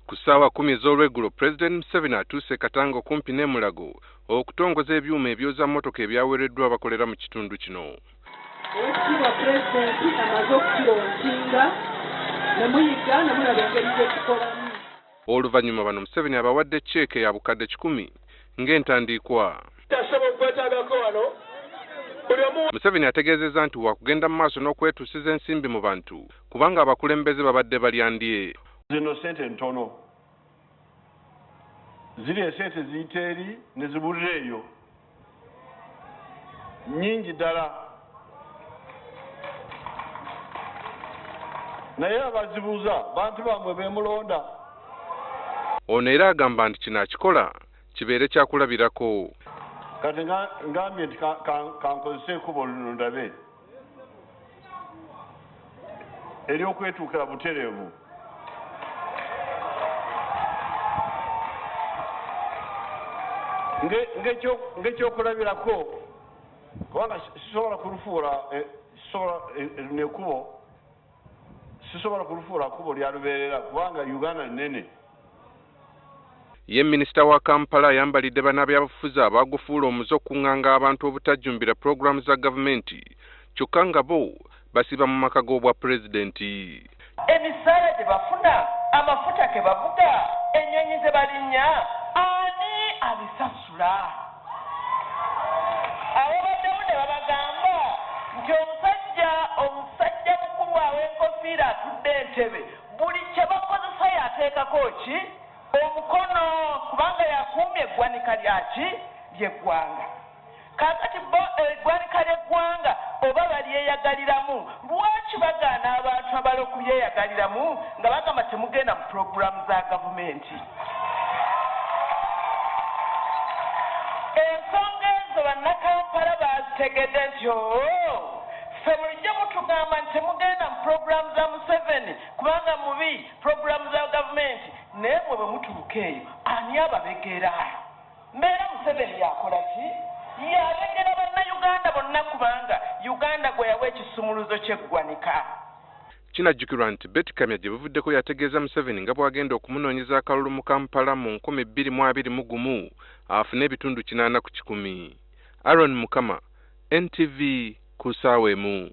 Ku ssaawa 10 ez'olweggulo President Museveni atuuse Katango kumpi ne Mulago okutongoza ebyuma ebyoza mmotoka ebyaweereddwa abakolera mu kitundu kino. Oweekitiibwa Pulezidenti amaze okukironshinga ne muyiga ne mulaba engeri gye tukolamu. Oluvannyuma bano Museveni abawadde cceeke ya bukadde 10 ng'entandiikwa. Museveni ategeezezza nti wakugenda mu maaso n'okwetuusiza ensimbi mu bantu kubanga abakulembeze babadde balyandye. Zino sente ntono ziri esente ziyita eri ne zibulira eyo nnyingi ddala naye abazibuuza bantu bamwe bemulonda. Ono era agamba nti kino akikola kibeere kyakulabirako. Kati ngambye nti kankozese ekkubo lino ndabe ery'okwetuukira butereevu. Ng'ekyokulabirako kubanga sisobola kulufuula nekkubo sisobola kulufuula kkubo lya lubeerera kubanga Uganda nnene. Ye minisita wa Kampala ayambalidde bannabyabufuzi abaagufuula omuze okuŋŋanga abantu obutajjumbira pulogulaamu za gavumenti kyokka nga bo basiba mu maka g'obwa pulezidenti. Emisaala gye bafuna, amafuta ke bavuga, ennyonyi ze balinnya, ani abisasula? Abo baddewo ne babagamba nti omusajja mukulu aw'enkofiira atudde entebe buli kye bakozesa yateekako ki? Omukono kubanga yakuumye eggwanika ly'eggwanga. Kaakati bo eggwanika ly'eggwanga oba balyeyagaliramu, lwaki bagaana abantu abala okulyeyagaliramu nga bagamba temugenda mu pulogulaamu za gavumenti? Ensonga ezo bannakampala bazitegedde nti ffe bulijjo mutugamba nti temugenda mu pulogulaamu za Museveni kubanga mubi pulogulaamu za gavumenti, naye mwe bwe mutuuka eyo ani ababegera? Mbeera Museveni yakola ki? Yabegera bannayuganda bonna kubanga Uganda gwe yawa ekisumuluzo ky'eggwanika. Kinajjukirwa nti Betty Kamya gye buvuddeko yategeeza Museveni nga bw'agenda okumunoonyeza akalulu mu Kampala mu 2021 afune ebitundu 80 ku 100. Aaron Mukama, NTV ku ssaawa emu.